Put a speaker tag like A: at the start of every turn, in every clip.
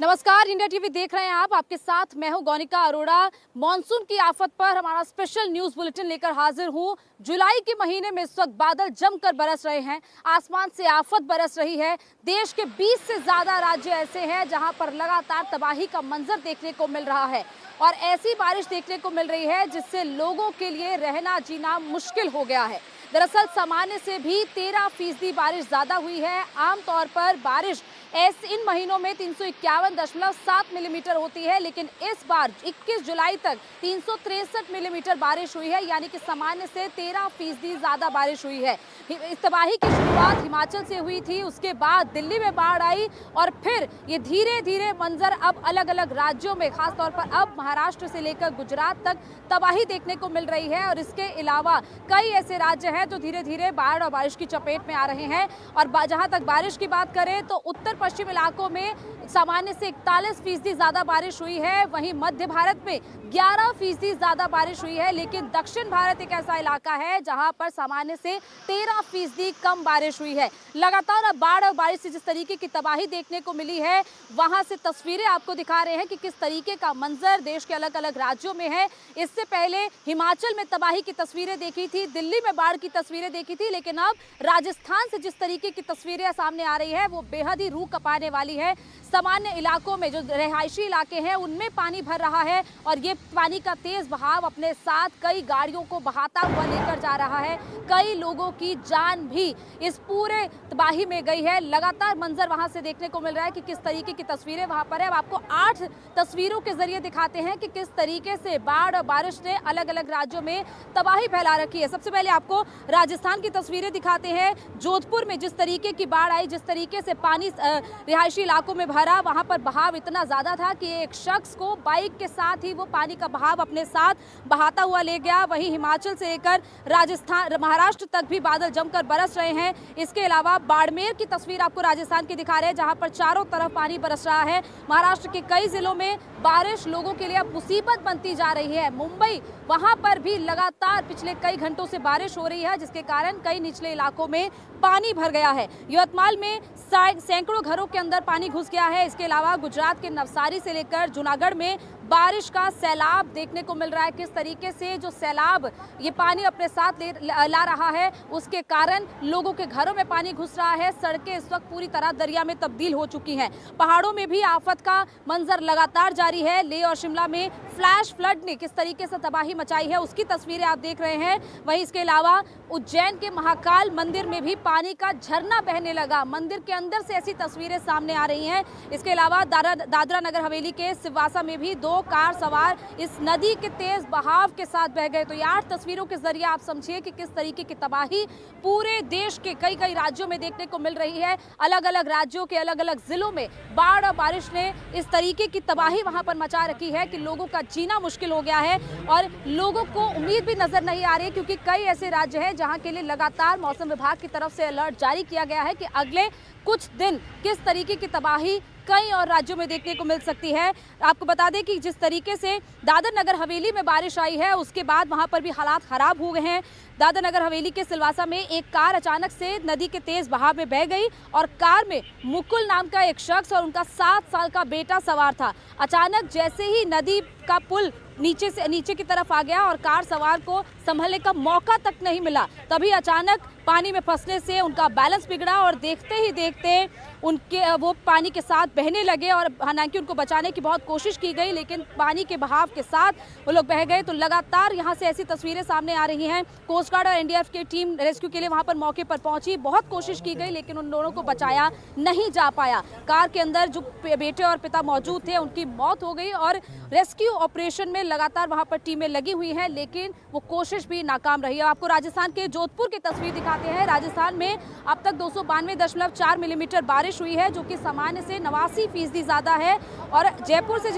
A: नमस्कार, India TV देख रहे हैं आप। आपके साथ मैं हूं गौनिका अरोड़ा। मानसून की आफत पर हमारा स्पेशल न्यूज बुलेटिन लेकर हाजिर हूं। जुलाई के महीने में इस वक्त बादल जमकर बरस रहे हैं, आसमान से आफत बरस रही है। देश के 20 से ज्यादा राज्य ऐसे हैं जहां पर लगातार तबाही का मंजर देखने को मिल रहा है और ऐसी बारिश देखने को मिल रही है जिससे लोगों के लिए रहना जीना मुश्किल हो गया है। दरअसल सामान्य से भी 13% बारिश ज्यादा हुई है। आमतौर पर बारिश इन महीनों में 351.7 मिलीमीटर होती है, लेकिन इस बार 21 जुलाई तक 363 मिलीमीटर बारिश हुई है, यानी कि सामान्य से 13% ज्यादा बारिश हुई है। इस तबाही की शुरुआत हिमाचल से हुई थी, उसके बाद दिल्ली में बाढ़ आई और फिर ये धीरे धीरे मंजर अब अलग अलग राज्यों में, खासतौर पर अब महाराष्ट्र से लेकर गुजरात तक तबाही देखने को मिल रही है। और इसके अलावा कई ऐसे राज्य हैं जो धीरे धीरे बाढ़ और बारिश की चपेट में आ रहे हैं। और जहां तक बारिश की बात करें तो उत्तर पश्चिम इलाकों में सामान्य से 41% ज्यादा बारिश हुई है, वहीं मध्य भारत में 11% ज्यादा बारिश हुई है। लेकिन दक्षिण भारत एक ऐसा इलाका है जहां पर सामान्य से 13% कम बारिश हुई है। लगातार अब बाढ़ और बारिश से जिस तरीके की तबाही देखने को मिली है, वहां से तस्वीरें आपको दिखा रहे हैं कि किस तरीके का मंजर देश के अलग अलग राज्यों में है। इससे पहले हिमाचल में तबाही की तस्वीरें देखी थी, दिल्ली में बाढ़ की तस्वीरें देखी थी, लेकिन अब राजस्थान से जिस तरीके की तस्वीरें सामने आ रही है वो बेहद ही रूह कपाने वाली है। सामान्य इलाकों में जो रिहायशी इलाके हैं उनमें पानी भर रहा है और ये पानी का तेज बहाव अपने साथ कई गाड़ियों को बहाता हुआ लेकर जा रहा है। कई लोगों की जान भी इस पूरे तबाही में गई है। लगातार मंजर वहां से देखने को मिल रहा है कि किस तरीके की तस्वीरें वहां पर है। अब आपको 8 तस्वीरों के जरिए दिखाते हैं कि किस तरीके से बाढ़ और बारिश ने अलग अलग राज्यों में तबाही फैला रखी है। सबसे पहले आपको राजस्थान की तस्वीरें दिखाते हैं। जोधपुर में जिस तरीके की बाढ़ आई, जिस तरीके से पानी रिहायशी इलाकों में भरा, वहां पर बहाव इतना ज्यादा था कि एक शख्स को बाइक के साथ ही वो पानी का बहाव अपने साथ बहाता हुआ ले गया। वहीं हिमाचल से लेकर राजस्थान महाराष्ट्र तक भी बादल जमकर बरस रहे हैं। इसके अलावा बाड़मेर की तस्वीर आपको राजस्थान की दिखा रहे हैं जहां पर चारों तरफ पानी बरस रहा है। महाराष्ट्र के कई जिलों में बारिश लोगों के लिए अब मुसीबत बनती जा रही है। मुंबई, वहां पर भी लगातार पिछले कई घंटों से बारिश हो रही है जिसके कारण कई निचले इलाकों में पानी भर गया है। यवतमाल में सैकड़ों घरों के अंदर पानी घुस गया है। इसके अलावा गुजरात के नवसारी से लेकर जूनागढ़ में बारिश का सैलाब देखने को मिल रहा है। किस तरीके से जो सैलाब ये पानी अपने साथ ला रहा है, उसके कारण लोगों के घरों में पानी घुस रहा है। सड़कें इस वक्त पूरी तरह दरिया में तब्दील हो चुकी हैं। पहाड़ों में भी आफत का मंजर लगातार जारी है। लेह और शिमला में फ्लैश फ्लड ने किस तरीके से तबाही मचाई है उसकी तस्वीरें आप देख रहे हैं। वहीं इसके अलावा उज्जैन के महाकाल मंदिर में भी पानी का झरना बहने लगा। मंदिर के अंदर से ऐसी तस्वीरें सामने आ रही हैं। इसके अलावा दादरा नगर हवेली के सिलवासा में भी 2 कार सवार इस नदी के तेज बहाव के साथ बह गए। तो ये 8 तस्वीरों के जरिए आप समझिए कि किस तरीके की तबाही पूरे देश के कई कई राज्यों में देखने को मिल रही है। अलग अलग राज्यों के अलग अलग जिलों में बाढ़ और बारिश ने इस तरीके की तबाही वहां पर मचा रखी है कि लोगों का जीना मुश्किल हो गया है और लोगों को उम्मीद भी नजर नहीं आ रही है, क्योंकि कई ऐसे राज्य हैं जहां के लिए लगातार मौसम विभाग की तरफ से अलर्ट जारी किया गया है कि अगले कुछ दिन किस तरीके की तबाही कई और राज्यों में देखने को मिल सकती है। आपको बता दें कि जिस तरीके से दादर नगर हवेली में बारिश आई है उसके बाद वहां पर भी हालात खराब हो गए हैं। दादर नगर हवेली के सिलवासा में एक कार अचानक से नदी के तेज बहाव में बह गई और कार में मुकुल नाम का एक शख्स और उनका 7 साल का बेटा सवार था। अचानक जैसे ही नदी का पुल नीचे की तरफ आ गया और कार सवार को संभलने का मौका तक नहीं मिला, तभी अचानक पानी में फंसने से उनका बैलेंस बिगड़ा और देखते ही देखते वो पानी के साथ बहने लगे। और हालांकि उनको बचाने की बहुत कोशिश की गई, लेकिन पानी के बहाव के साथ वो लोग बह गए। तो लगातार यहाँ से ऐसी तस्वीरें सामने आ रही हैं। कोस्ट गार्ड और एनडीआरएफ की टीम रेस्क्यू के लिए वहाँ पर मौके पर पहुंची, बहुत कोशिश की गई, लेकिन उन दोनों को बचाया नहीं जा पाया। कार के अंदर जो बेटे और पिता मौजूद थे उनकी मौत हो गई और रेस्क्यू ऑपरेशन में लगातार वहाँ पर टीमें लगी हुई हैं, लेकिन वो कोशिश भी नाकाम रही है। आपको राजस्थान के जोधपुर की तस्वीर दिखाते हैं। राजस्थान में अब तक 292.4 मिलीमीटर बारिश हुई है, जो कि सामान्य से 89% ज्यादा है। और जोधपुर से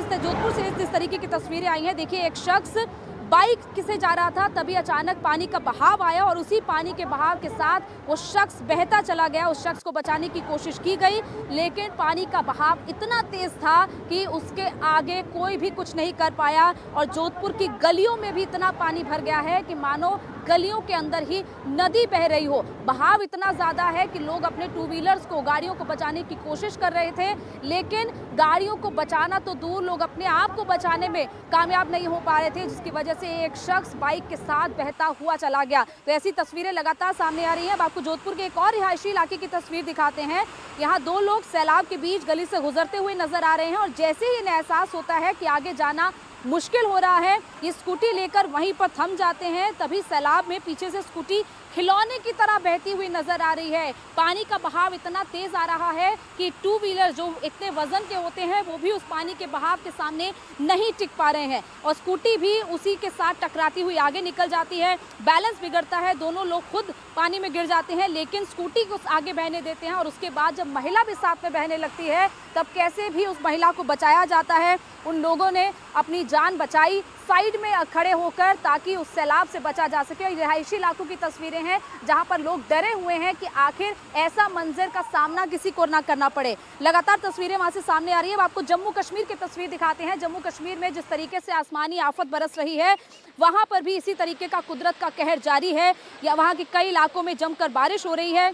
A: जिस तरीके की तस्वीरें आई हैं, देखिए एक शख्स बाइक से जा रहा था, तभी अचानक पानी का बहाव आया और उसी पानी के बहाव के साथ वो शख्स बहता चला गया। उस शख्स को बचाने की कोशिश की गई, लेकिन पानी का बहाव इतना तेज था कि उसके आगे कोई भी कुछ नहीं कर पाया। और जोधपुर की गलियों में भी इतना पानी भर गया है कि मानो गलियों के अंदर ही नदी बह रही हो। बहाव इतना ज्यादा है कि लोग अपने टू व्हीलर्स को, गाड़ियों को बचाने की कोशिश कर रहे थे, लेकिन गाड़ियों को बचाना तो दूर, लोग अपने आप को बचाने में कामयाब नहीं हो पा रहे थे, जिसकी वजह से एक शख्स बाइक के साथ बहता हुआ चला गया। तो ऐसी तस्वीरें लगातार सामने आ रही हैं। अब आपको जोधपुर के एक और रिहायशी इलाके की तस्वीर दिखाते हैं। यहाँ दो लोग सैलाब के बीच गली से गुजरते हुए नजर आ रहे हैं और जैसे ही इन्हें एहसास होता है कि आगे जाना मुश्किल हो रहा है, ये स्कूटी लेकर वहीं पर थम जाते हैं। तभी सैलाब में पीछे से स्कूटी खिलौने की तरह बहती हुई नजर आ रही है। पानी का बहाव इतना तेज आ रहा है कि टू व्हीलर जो इतने वजन के होते हैं वो भी उस पानी के बहाव के सामने नहीं टिक पा रहे हैं और स्कूटी भी उसी के साथ टकराती हुई आगे निकल जाती है। बैलेंस बिगड़ता है, दोनों लोग खुद पानी में गिर जाते हैं, लेकिन स्कूटी को आगे बहने देते हैं और उसके बाद जब महिला भी साथ में बहने लगती है तब कैसे भी उस महिला को बचाया जाता है। उन लोगों ने अपनी जान बचाई साइड में खड़े होकर, ताकि उस सैलाब से बचा जा सके। रिहायशी इलाकों की तस्वीरें हैं जहां पर लोग डरे हुए हैं कि आखिर ऐसा मंजर का सामना किसी को ना करना पड़े। लगातार तस्वीरें वहां से सामने आ रही है। अब आपको जम्मू कश्मीर की तस्वीर दिखाते हैं। जम्मू कश्मीर में जिस तरीके से आसमानी आफत बरस रही है, वहां पर भी इसी तरीके का कुदरत का कहर जारी है। या वहां के कई इलाकों में जमकर बारिश हो रही है।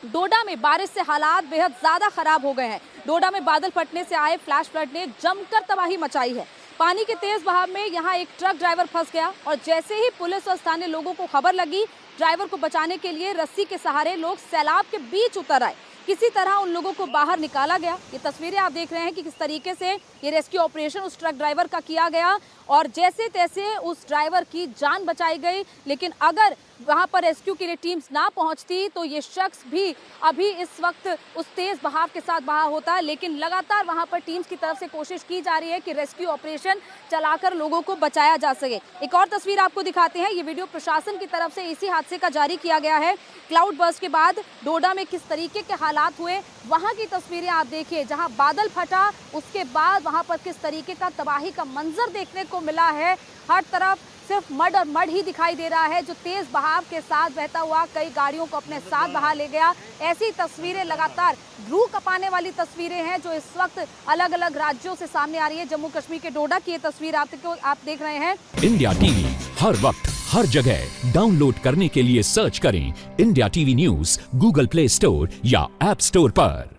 A: डोडा में बारिश से हालात बेहद ज्यादा खराब हो गए हैं। डोडा में बादल फटने से आए फ्लैश फ्लड ने जमकर तबाही मचाई है। पानी के तेज बहाव में यहां एक ट्रक ड्राइवर फंस गया और जैसे ही पुलिस और स्थानीय लोगों को खबर लगी, ड्राइवर को बचाने के लिए रस्सी के सहारे लोग सैलाब के बीच उतर आए। किसी तरह उन लोगों को बाहर निकाला गया। ये तस्वीरें आप देख रहे हैं कि किस तरीके से ये रेस्क्यू ऑपरेशन उस ट्रक ड्राइवर का किया गया और जैसे तैसे उस ड्राइवर की जान बचाई गई। लेकिन अगर वहां पर रेस्क्यू के लिए टीम्स ना पहुंचती तो ये शख्स भी अभी इस वक्त उस तेज बहाव के साथ बहा होता। लेकिन लगातार वहां पर टीम्स की तरफ से कोशिश की जा रही है कि रेस्क्यू ऑपरेशन चलाकर लोगों को बचाया जा सके। एक और तस्वीर आपको दिखाते हैं। ये वीडियो प्रशासन की तरफ से इसी हादसे का जारी किया गया है। क्लाउड बर्स्ट के बाद डोडा में किस तरीके के हालात हुए, वहां की तस्वीरें आप देखिए। जहां बादल फटा उसके बाद वहां पर किस तरीके का तबाही का मंजर देखने को मिला है। हर तरफ सिर्फ मड और मड ही दिखाई दे रहा है, जो तेज बहाव के साथ बहता हुआ कई गाड़ियों को अपने साथ बहा ले गया। ऐसी तस्वीरें लगातार रूह कपाने वाली तस्वीरें हैं जो इस वक्त अलग अलग राज्यों से सामने आ रही है। जम्मू कश्मीर के डोडा की ये तस्वीर आप देख रहे हैं।
B: इंडिया टीवी हर वक्त हर जगह डाउनलोड करने के लिए सर्च करें India TV news Google play store या ऐप स्टोर पर।